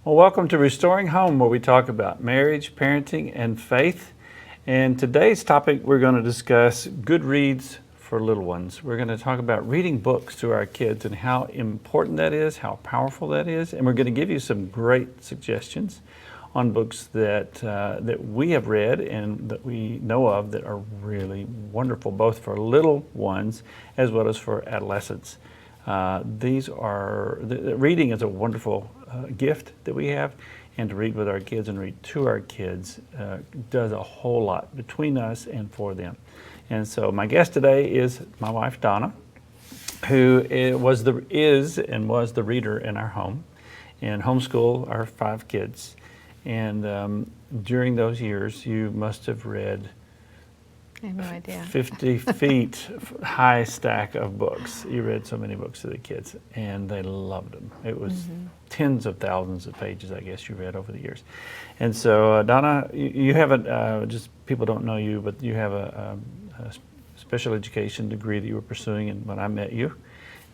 Well, welcome to Restoring Home, where we talk about marriage, parenting, and faith. And today's topic, we're going to discuss good reads for little ones. We're going to talk about reading books to our kids and how important that is, how powerful that is. And we're going to give you some great suggestions on books that we have read and that we know of that are really wonderful, both for little ones as well as for adolescents. Reading is a wonderful gift that we have, and to read with our kids and read to our kids does a whole lot between us and for them. And so my guest today is my wife Donna, who was the reader in our home and homeschool our 5 kids. And during those years, you must have read I have no idea. 50 feet high stack of books. You read so many books to the kids, and they loved them. It was tens of thousands of pages, I guess, you read over the years. And so, Donna, you have just people don't know you, but you have a special education degree that you were pursuing when I met you.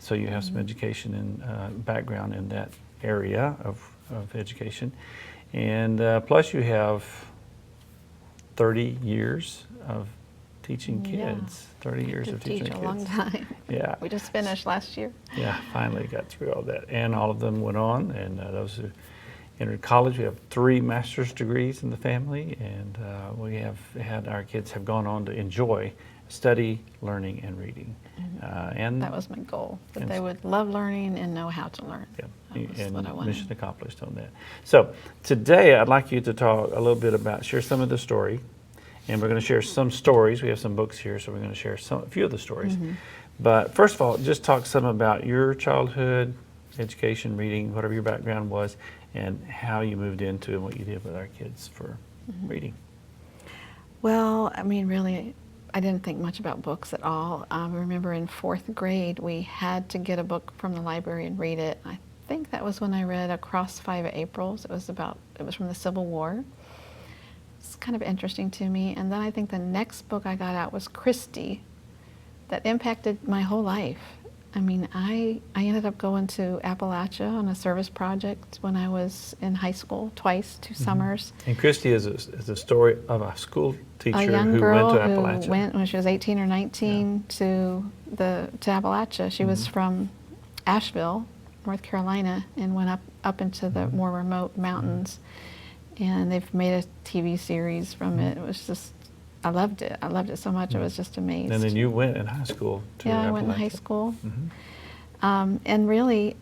So you have some education and background in that area of education. And plus you have 30 years of teaching kids. 30 years of teaching kids. A long time. Yeah. We just finished last year. Yeah, finally got through all that. And all of them went on, and those who entered college, we have 3 master's degrees in the family, and we have had our kids have gone on to enjoy study, learning, and reading. And that was my goal, that they would love learning and know how to learn. Yeah, That was what I wanted. Mission accomplished on that. So today I'd like you to talk a little bit about, share some of the story, and we're going to share some stories. We have some books here, so we're going to share a few of the stories. But first of all, just talk some about your childhood, education, reading, whatever your background was, and how you moved into and what you did with our kids for reading. Well, I mean, really, I didn't think much about books at all. I remember in 4th grade, we had to get a book from the library and read it. I think that was when I read Across 5 Aprils. It was from the Civil War. It's kind of interesting to me. And then I think the next book I got out was Christie, that impacted my whole life. I mean, I ended up going to Appalachia on a service project when I was in high school twice, 2 summers. And Christie is a story of a school teacher A young who girl went to Appalachia. who went when she was 18 or 19 to Appalachia. She was from Asheville, North Carolina, and went up into the more remote mountains. And they've made a TV series from it. It was just, I loved it. I loved it so much. I was just amazed. And then you went in high school to Appalachia. I went in high school. And really,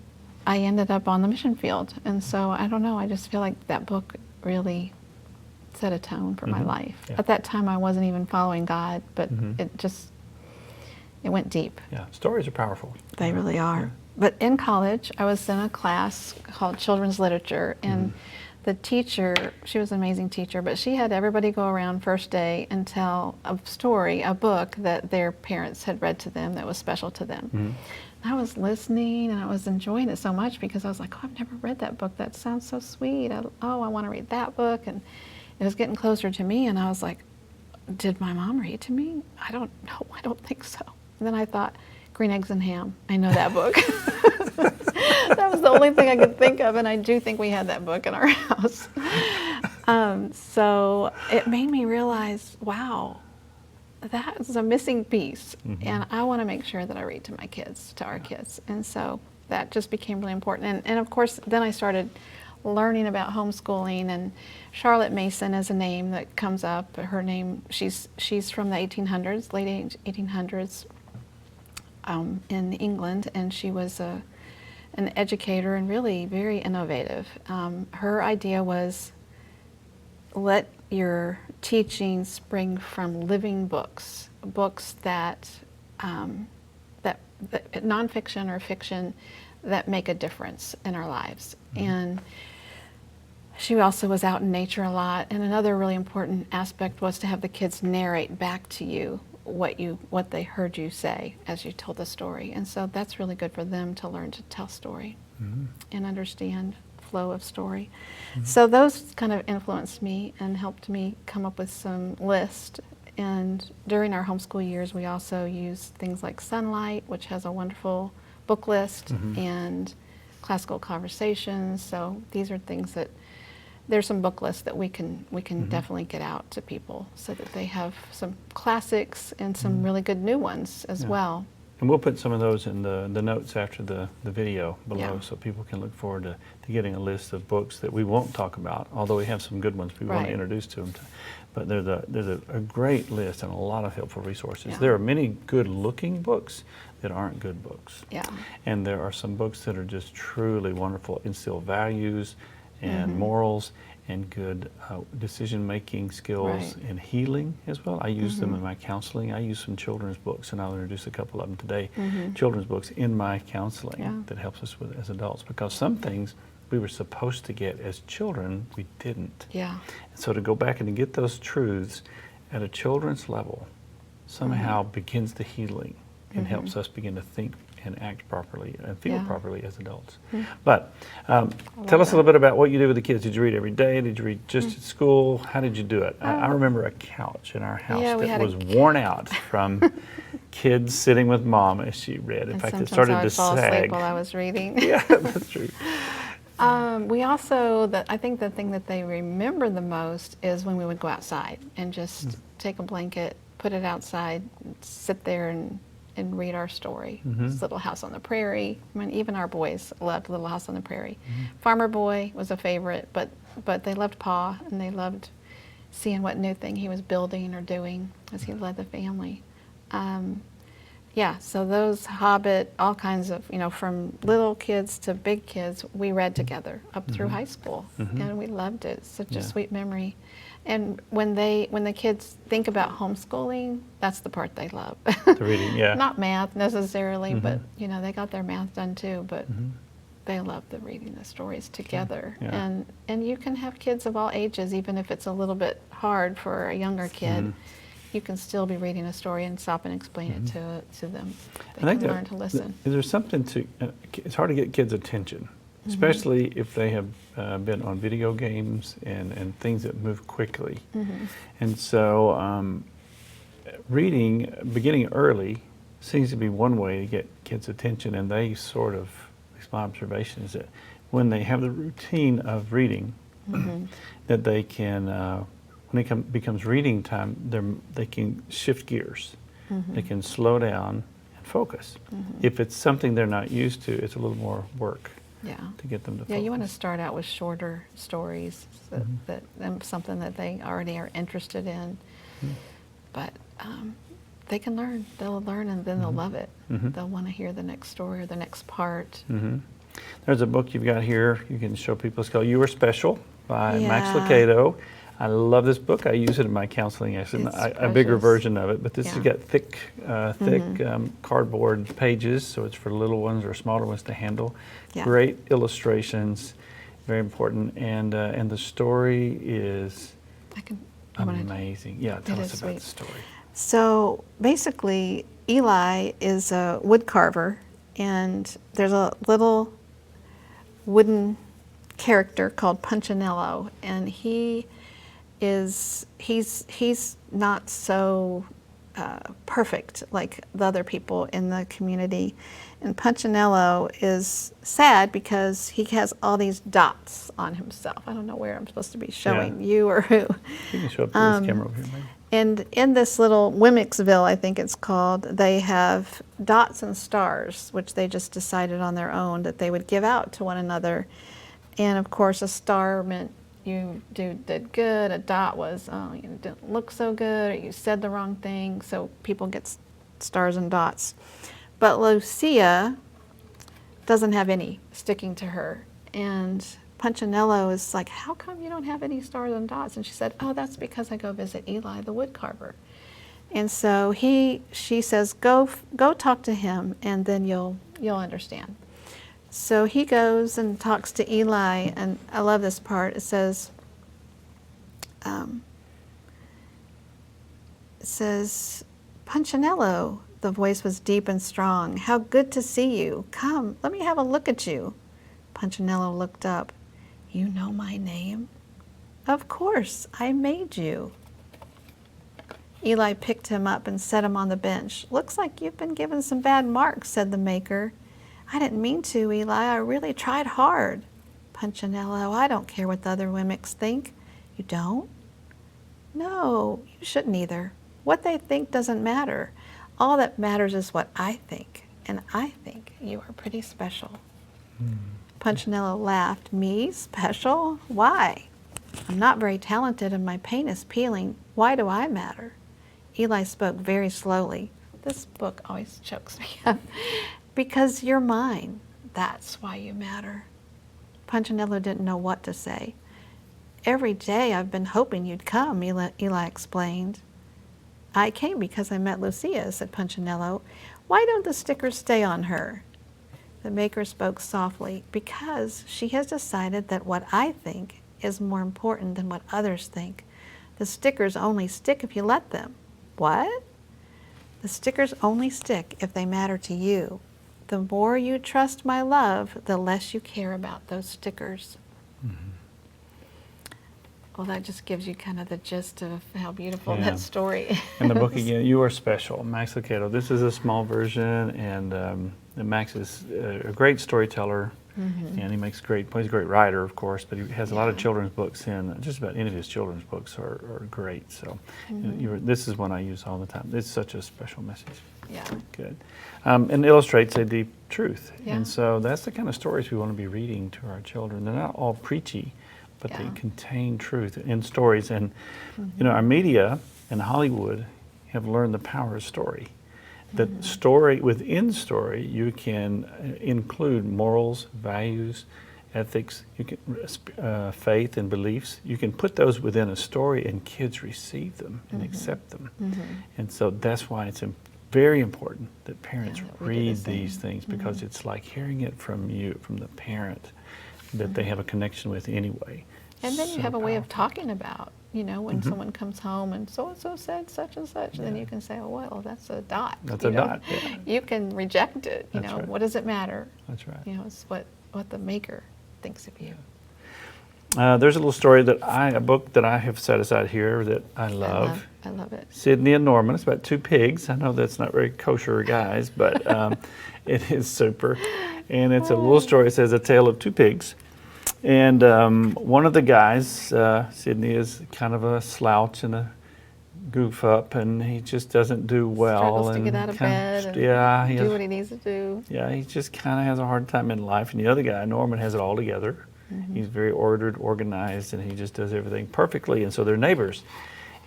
I ended up on the mission field. And so, I don't know, I just feel like that book really set a tone for my life. Yeah. At that time, I wasn't even following God, but it went deep. Yeah, stories are powerful. They really are. Yeah. But in college, I was in a class called Children's Literature, and the teacher, she was an amazing teacher, but she had everybody go around first day and tell a story, a book that their parents had read to them that was special to them. I was listening and I was enjoying it so much because I was like, oh, I've never read that book. That sounds so sweet. I want to read that book. And it was getting closer to me, and I was like, did my mom read to me? I don't know. I don't think so. And then I thought, Green Eggs and Ham. I know that book. That was the only thing I could think of, and I do think we had that book in our house. So it made me realize, wow, that is a missing piece, and I want to make sure that I read to my kids, to our kids. And so that just became really important. And of course, then I started learning about homeschooling, and Charlotte Mason is a name that comes up. Her name, she's from the 1800s, late 1800s in England, and she was an educator and really very innovative. Her idea was, let your teaching spring from living books that nonfiction or fiction that make a difference in our lives. And she also was out in nature a lot. And another really important aspect was to have the kids narrate back to you what they heard you say as you told the story. And so that's really good for them to learn to tell story and understand flow of story. So those kind of influenced me and helped me come up with some lists. And during our homeschool years, we also used things like Sunlight, which has a wonderful book list, and classical conversations. So these are things that, there's some book lists that we can definitely get out to people so that they have some classics and some really good new ones as well. And we'll put some of those in the notes after the video below, Yeah. so people can look forward to getting a list of books that we won't talk about, although we have some good ones we want to Right. introduce to them. But there's a great list and a lot of helpful resources. Yeah. There are many good-looking books that aren't good books. Yeah. And there are some books that are just truly wonderful, instill values and morals and good decision-making skills Right. and healing as well. I use them in my counseling. I use some children's books, and I'll introduce a couple of them today. Children's books in my counseling Yeah. that helps us with as adults, because some things we were supposed to get as children, we didn't. Yeah. So to go back and to get those truths at a children's level somehow begins the healing and helps us begin to think and act properly and feel Yeah. properly as adults. But tell us a little bit about what you do with the kids. Did you read every day? Did you read just at school? How did you do it? I remember a couch in our house Yeah, we that had was worn out from kids sitting with mom as she read. In And fact, it sometimes started I to would fall asleep sag. while I was reading. Yeah, that's true. We also, I think the thing that they remember the most is when we would go outside and just take a blanket, put it outside, sit there and read our story. It's Little House on the Prairie. I mean, even our boys loved Little House on the Prairie. Farmer Boy was a favorite, but they loved Pa, and they loved seeing what new thing he was building or doing as he led the family. Yeah, so those Hobbit, all kinds of, from little kids to big kids, we read together up through high school, and we loved it. It's such a sweet memory. And when the kids think about homeschooling, that's the part they love. The reading, yeah. Not math necessarily, but they got their math done too. But they love the reading the stories together. Yeah. And you can have kids of all ages, even if it's a little bit hard for a younger kid. You can still be reading a story and stop and explain it to them. They can learn to listen. There's something to, it's hard to get kids' attention, especially if they have been on video games and things that move quickly. And so reading, beginning early, seems to be one way to get kids' attention, and they sort of, at least my observation is that when they have the routine of reading, that they can, when it becomes reading time, they can shift gears. They can slow down and focus. If it's something they're not used to, it's a little more work to get them to focus. Yeah, you want to start out with shorter stories, and something that they already are interested in. But they can learn. They'll learn, and then they'll love it. They'll want to hear the next story or the next part. There's a book you've got here you can show people. It's called You Are Special by Max Yeah. Lucado. I love this book. I use it in my counseling, actually, It's a bigger precious. version of it. But this has Yeah. got thick cardboard pages, so it's for little ones or smaller ones to handle. Yeah. Great illustrations, very important. And the story is I wanna- amazing. Yeah, tell It us is about sweet. the story. So basically, Eli is a wood carver, and there's a little wooden character called Punchinello, and he's not so perfect like the other people in the community. And Punchinello is sad because he has all these dots on himself. I don't know where I'm supposed to be showing you or who. You can show up to this camera over here, maybe. And in this little Wemmicksville, I think it's called, they have dots and stars, which they just decided on their own that they would give out to one another. And of course, a star meant you did good. A dot was, oh, you didn't look so good, or you said the wrong thing. So people get stars and dots. But Lucia doesn't have any sticking to her. And Punchinello is like, how come you don't have any stars and dots? And she said, oh, that's because I go visit Eli, the wood carver. And so she says, go talk to him, and then you'll understand. So he goes and talks to Eli, and I love this part. It says, Punchinello, the voice was deep and strong. How good to see you. Come, let me have a look at you. Punchinello looked up. You know my name? Of course, I made you. Eli picked him up and set him on the bench. Looks like you've been given some bad marks, said the maker. I didn't mean to, Eli. I really tried hard. Punchinello, I don't care what the other mimics think. You don't? No, you shouldn't either. What they think doesn't matter. All that matters is what I think, and I think you are pretty special. Punchinello laughed. Me? Special? Why? I'm not very talented and my paint is peeling. Why do I matter? Eli spoke very slowly. This book always chokes me up. Because you're mine. That's why you matter. Punchinello didn't know what to say. Every day I've been hoping you'd come, Eli explained. I came because I met Lucia, said Punchinello. Why don't the stickers stay on her? The maker spoke softly. Because she has decided that what I think is more important than what others think. The stickers only stick if you let them. What? The stickers only stick if they matter to you. The more you trust my love, the less you care about those stickers. Well, that just gives you kind of the gist of how beautiful Yeah. that story is. And the book again, You Are Special, Max Lucado. This is a small version, and Max is a great storyteller, and he makes he's a great writer, of course, but he has a lot of children's books in. Just about any of his children's books are great. So this is one I use all the time. It's such a special message. Yeah. Good. And illustrates a deep truth. Yeah. And so that's the kind of stories we want to be reading to our children. They're not all preachy, but they contain truth in stories. And, you know, our media and Hollywood have learned the power of story. That story, within story, you can include morals, values, ethics, you can, faith and beliefs. You can put those within a story and kids receive them and accept them. And so that's why it's very important that parents that we do the read same. these things, because it's like hearing it from you, from the parent, that they have a connection with anyway. And then you So have a way of powerful. talking about, you know, when someone comes home and so-and-so said such and such, and then you can say, oh, well, that's a dot. That's you a know? dot, yeah. You can reject it, you That's know, right. what does it matter? That's right. You know, it's what the maker thinks of you. There's a little story a book that I have set aside here that I love. I love it. Sydney and Norman. It's about two pigs. I know that's not very kosher, guys, but it is super. And it's a little story. It says, A Tale of Two Pigs. And one of the guys, Sydney, is kind of a slouch and a goof up, and he just doesn't do well. Struggles to and get out of kinda bed and he do has- what he needs to do. Yeah, he just kind of has a hard time in life. And the other guy, Norman, has it all together. He's very ordered, organized, and he just does everything perfectly. And so they're neighbors,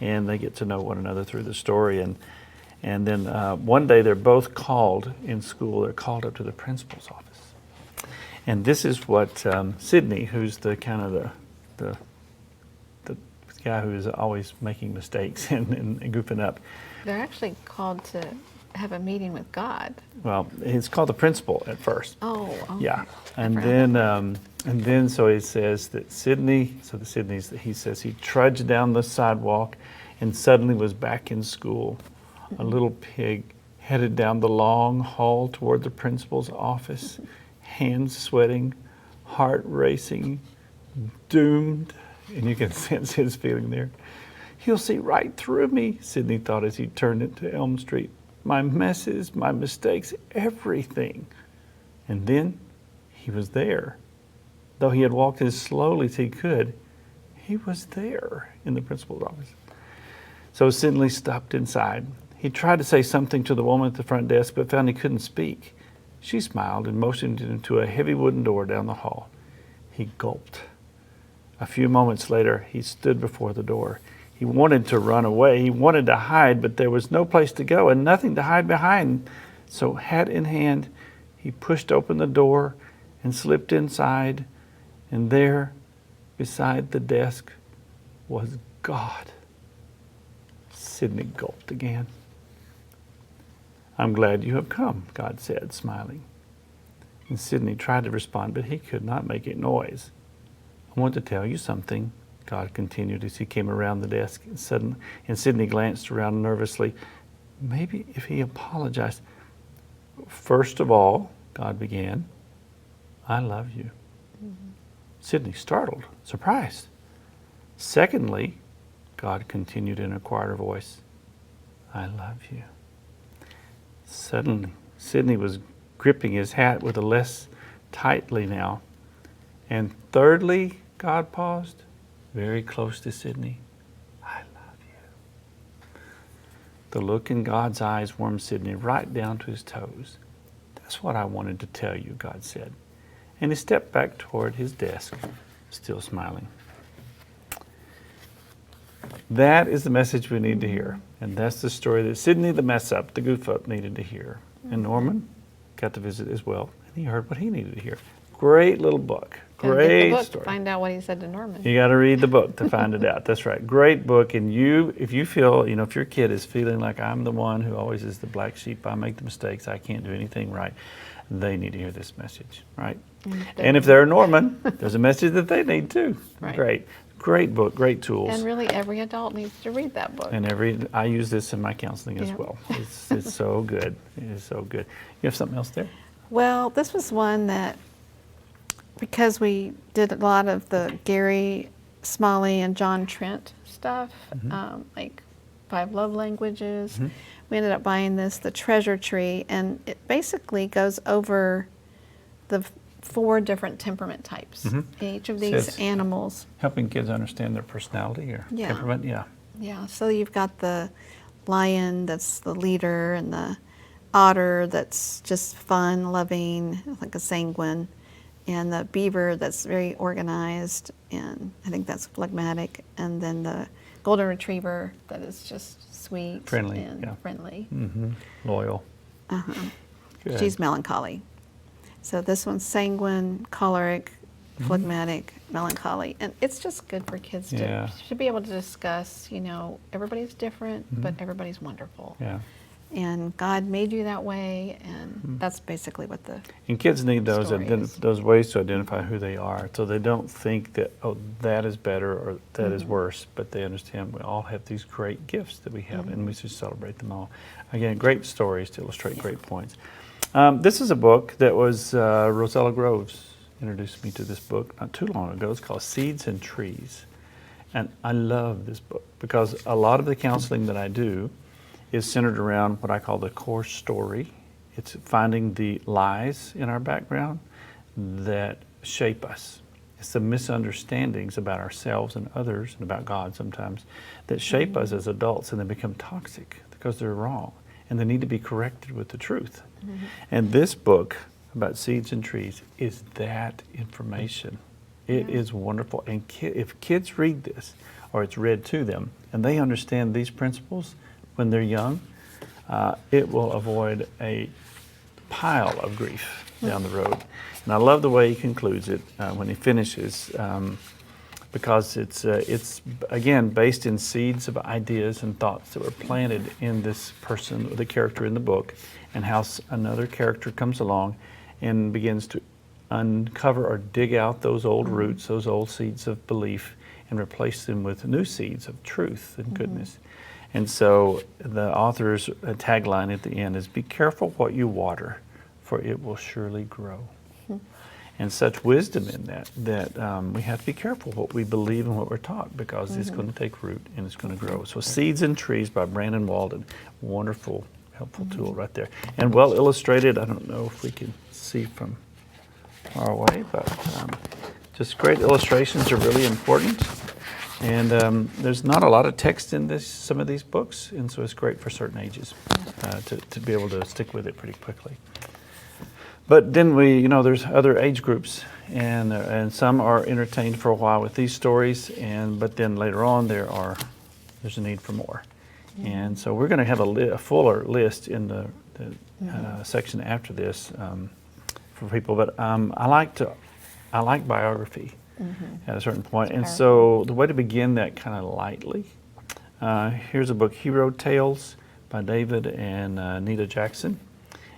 and they get to know one another through the story. And then one day they're both called in school. They're called up to the principal's office. And this is what Sydney, who's the kind of the guy who is always making mistakes and goofing up. They're actually called to have a meeting with God. Well, it's called the principal at first. Oh, okay. Yeah, I and forgot then so he says that he says he trudged down the sidewalk and suddenly was back in school. A little pig headed down the long hall toward the principal's office, hands sweating, heart racing, doomed, and you can sense his feeling there. He'll see right through me, Sydney thought as he turned into Elm Street. My messes, my mistakes, everything. And then he was there. Though he had walked as slowly as he could, he was there in the principal's office. So Sydney stopped inside. He tried to say something to the woman at the front desk, but found he couldn't speak. She smiled and motioned him to a heavy wooden door down the hall. He gulped. A few moments later, he stood before the door. He wanted to run away. He wanted to hide, but there was no place to go and nothing to hide behind. So, hat in hand, he pushed open the door and slipped inside. And there, beside the desk, was God. Sydney gulped again. I'm glad you have come, God said, smiling. And Sydney tried to respond, but he could not make a noise. I want to tell you something, God continued as he came around the desk. And Sydney glanced around nervously. Maybe if he apologized. First of all, God began, I love you. Sydney, startled, surprised. Secondly, God continued in a quieter voice, I love you. Suddenly, Sydney was gripping his hat with a less tightly now. And thirdly, God paused, very close to Sydney. I love you. The look in God's eyes warmed Sydney right down to his toes. That's what I wanted to tell you, God said. And he stepped back toward his desk, still smiling. That is the message we need to hear. And that's the story that Sydney, the mess up, the goof up, needed to hear. And Norman got to visit as well, and he heard what he needed to hear. Great little book. Gotta Great get the book, story. find out what he said to Norman. You got to read the book to find it out. That's right. Great book. And if you feel, if your kid is feeling like I'm the one who always is the black sheep, I make the mistakes, I can't do anything right, they need to hear this message, right? And if they're Norman, there's a message that they need too. Right. Great book, great tools. And really, every adult needs to read that book. And I use this in my counseling as well. It's so good. It is so good. You have something else there? Well, this was one that, because we did a lot of the Gary Smalley and John Trent stuff, like 5 Love Languages, we ended up buying this, The Treasure Tree, and it basically goes over the 4 different temperament types. Each of these animals. Helping kids understand their personality or temperament, Yeah, so you've got the lion that's the leader, and the otter that's just fun, loving, like a sanguine, and the beaver that's very organized, and I think that's phlegmatic, and then the golden retriever that is just sweet, friendly, and friendly. Loyal. Good. She's melancholy. So this one's sanguine, choleric, phlegmatic, melancholy, and it's just good for kids to should be able to discuss. Everybody's different, but everybody's wonderful. Yeah. And God made you that way, and that's basically what the And kids need those story is. those ways to identify who they are, so they don't think that that is better or that is worse, but they understand we all have these great gifts that we have, and we should celebrate them all. Again, great stories to illustrate great points. This is a book that was Rosella Groves introduced me to this book not too long ago. It's called Seeds and Trees, and I love this book because a lot of the counseling that I do is centered around what I call the core story. It's finding the lies in our background that shape us. It's the misunderstandings about ourselves and others and about God sometimes that shape us as adults, and they become toxic because they're wrong and they need to be corrected with the truth. And this book about Seeds and Trees is that information. It is wonderful. And if kids read this, or it's read to them, and they understand these principles when they're young, it will avoid a pile of grief down the road. And I love the way he concludes it when he finishes, because it's again based in seeds of ideas and thoughts that were planted in this person, the character in the book, and how another character comes along and begins to uncover or dig out those old roots, those old seeds of belief, and replace them with new seeds of truth and goodness. And so the author's tagline at the end is, "Be careful what you water, for it will surely grow." And such wisdom in that we have to be careful what we believe and what we're taught, because it's going to take root and it's going to grow. So Seeds and Trees by Brandon Walden. Wonderful, helpful tool right there. And well illustrated. I don't know if we can see from far away, but just great illustrations are really important. And there's not a lot of text in some of these books, and so it's great for certain ages to be able to stick with it pretty quickly. But then there's other age groups, and some are entertained for a while with these stories, but then later on there's a need for more. And so we're going to have a fuller list in the section after this for people. But I like biography. At a certain point. And so the way to begin that kind of lightly, here's a book, Hero Tales by David and Nita Jackson.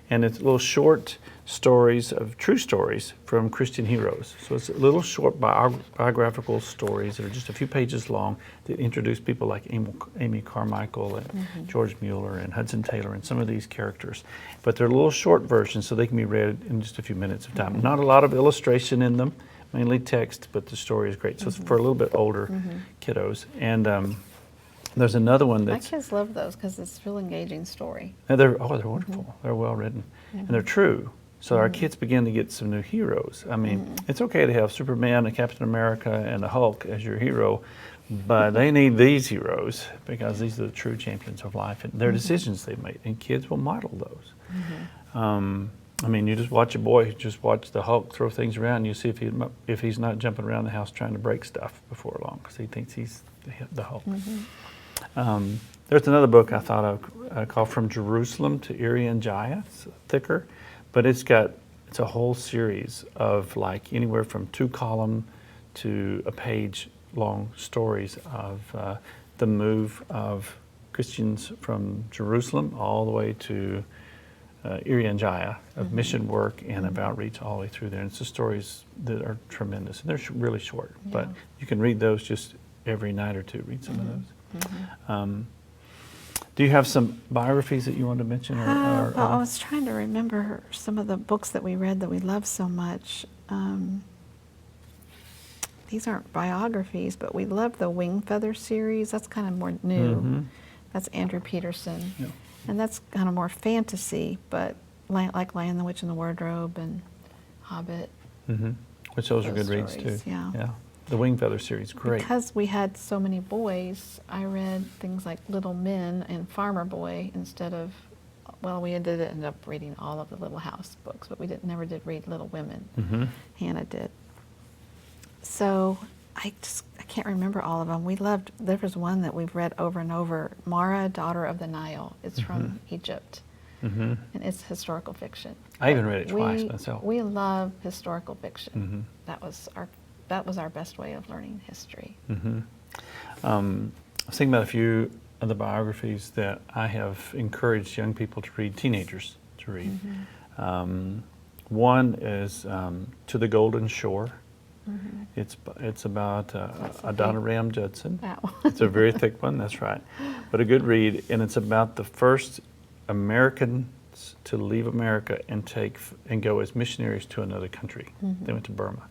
And it's little short stories of true stories from Christian heroes. So it's little short biographical stories that are just a few pages long that introduce people like Amy Carmichael and George Mueller and Hudson Taylor and some of these characters. But they're little short versions, so they can be read in just a few minutes of time. Not a lot of illustration in them, mainly text, but the story is great. So it's for a little bit older kiddos. And there's another one that's... My kids love those because it's a real engaging story. And they're wonderful. They're well written. And they're true. So our kids begin to get some new heroes. I mean, it's okay to have Superman and Captain America and the Hulk as your hero, but they need these heroes because these are the true champions of life and their decisions they made, and kids will model those. I mean, you just watch a boy, just watch the Hulk throw things around, and you see if he's not jumping around the house trying to break stuff before long because he thinks he's the Hulk. There's another book I thought of called From Jerusalem to Irian Jaya. It's thicker, but it's a whole series of like anywhere from 2-column to a page long stories of the move of Christians from Jerusalem all the way to Irian Jaya, of mission work and of outreach all the way through there. And it's the stories that are tremendous. And they're really short, but you can read those just every night or two. Read some of those. Do you have some biographies that you want to mention? Well, I was trying to remember some of the books that we read that we love so much. These aren't biographies, but we love the Wing Feather series. That's kind of more new. That's Andrew Peterson. Yeah. And that's kind of more fantasy, but like Lion, the Witch, and the Wardrobe and Hobbit. Which those are good reads stories, too. yeah. The Wing Feather series, great. Because we had so many boys, I read things like Little Men and Farmer Boy instead of, well, we did end up reading all of the Little House books, but we never did read Little Women. Hannah did. So I can't remember all of them. There was one that we've read over and over, Mara, Daughter of the Nile. It's from Egypt, and it's historical fiction. I even read it twice myself. We love historical fiction. That was our best way of learning history. I was thinking about a few of the biographies that I have encouraged young people to read, teenagers to read. One is To the Golden Shore. It's about Adoniram Judson. That one. It's a very thick one, that's right. But a good read, and it's about the first Americans to leave America and go as missionaries to another country. They went to Burma.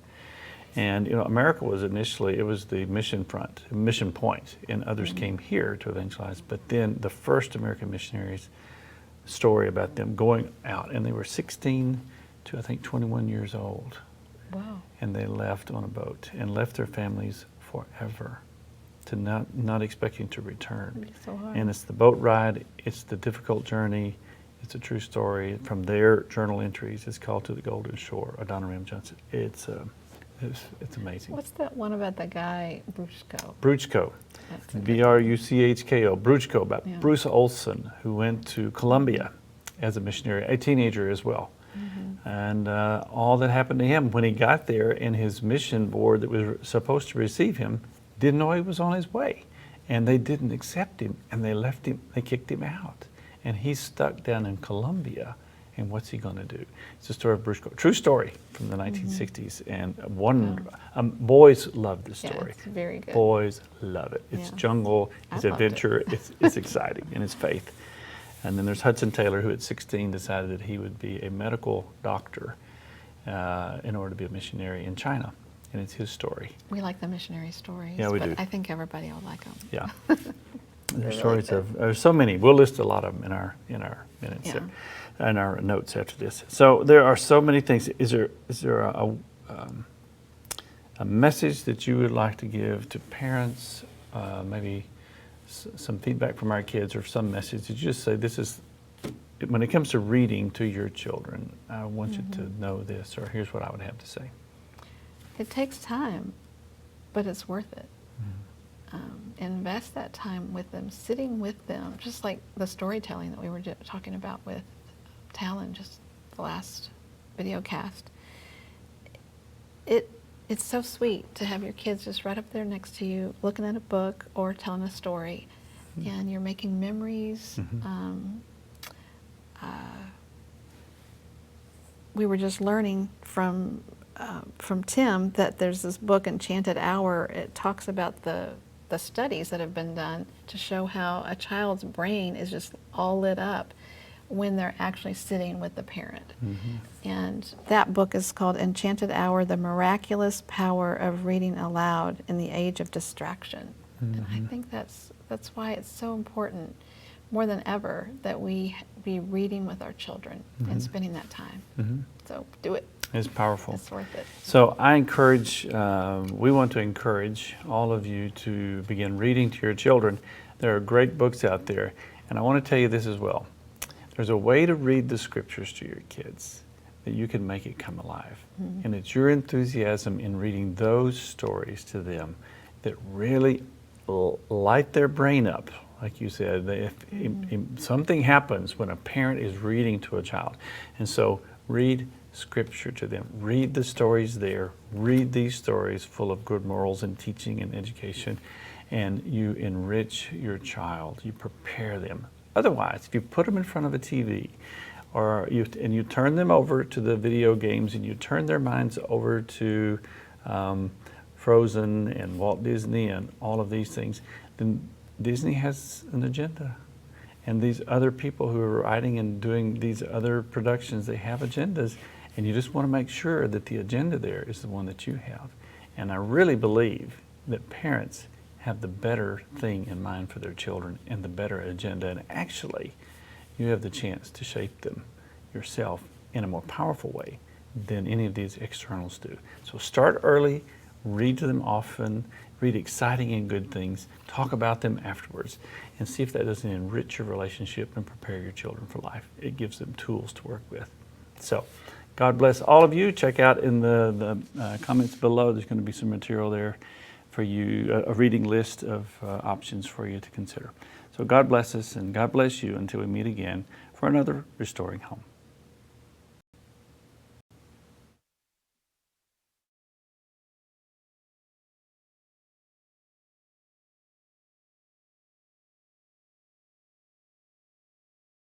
And America was initially, it was the mission point, and others came here to evangelize. But then the first American missionaries, story about them going out, and they were 16 to I think 21 years old. Wow. And they left on a boat and left their families forever, to not expecting to return. It'd be so hard. And it's the boat ride, it's the difficult journey, it's a true story from their journal entries. It's called To the Golden Shore, Adoniram Judson. It's amazing. What's that one about the guy, Bruchko? Bruchko, That's a good Bruchko, Bruchko, about Yeah. Bruce Olson, who went to Colombia as a missionary, a teenager as well. And all that happened to him when he got there, and his mission board that was supposed to receive him didn't know he was on his way. And they didn't accept him, and they left him, they kicked him out. And he's stuck down in Colombia, and what's he going to do? It's the story of Bruce. True story from the 1960s, and boys love this Yeah, story. it's very good. Boys love it. It's Yeah. jungle, I it's loved it. adventure, it's exciting, and it's faith. And then there's Hudson Taylor, who at 16 decided that he would be a medical doctor in order to be a missionary in China. And it's his story. We like the missionary stories. Yeah, we but do. I think everybody will like them. Yeah. They're There's really stories there's so many. We'll list a lot of them in our minutes Yeah. there, in our notes after this. So there are so many things. Is there a message that you would like to give to parents? Maybe some feedback from our kids, or some message that you just say, this is, when it comes to reading to your children, I want you to know this, or here's what I would have to say. It takes time, but it's worth it. Invest that time with them, sitting with them, just like the storytelling that we were talking about with Talon, just the last video cast. It's so sweet to have your kids just right up there next to you, looking at a book or telling a story, and you're making memories. We were just learning from Tim that there's this book, Enchanted Hour. It talks about the studies that have been done to show how a child's brain is just all lit up when they're actually sitting with the parent. And that book is called Enchanted Hour, The Miraculous Power of Reading Aloud in the Age of Distraction. And I think that's why it's so important more than ever that we be reading with our children and spending that time. So do it. It's powerful. It's worth it. So I encourage, we want to encourage all of you to begin reading to your children. There are great books out there. And I want to tell you this as well. There's a way to read the scriptures to your kids that you can make it come alive. And it's your enthusiasm in reading those stories to them that really light their brain up. Like you said, if something happens when a parent is reading to a child. And so read scripture to them. Read the stories there. Read these stories full of good morals and teaching and education. And you enrich your child. You prepare them. Otherwise, if you put them in front of a TV, and you turn them over to the video games, and you turn their minds over to Frozen and Walt Disney and all of these things, then Disney has an agenda. And these other people who are writing and doing these other productions, they have agendas. And you just want to make sure that the agenda there is the one that you have. And I really believe that parents have the better thing in mind for their children and the better agenda. And actually, you have the chance to shape them yourself in a more powerful way than any of these externals do. So start early, read to them often, read exciting and good things, talk about them afterwards, and see if that doesn't enrich your relationship and prepare your children for life. It gives them tools to work with. So God bless all of you. Check out in the comments below. There's going to be some material there for you, a reading list of options for you to consider. So God bless us and God bless you until we meet again for another Restoring Home.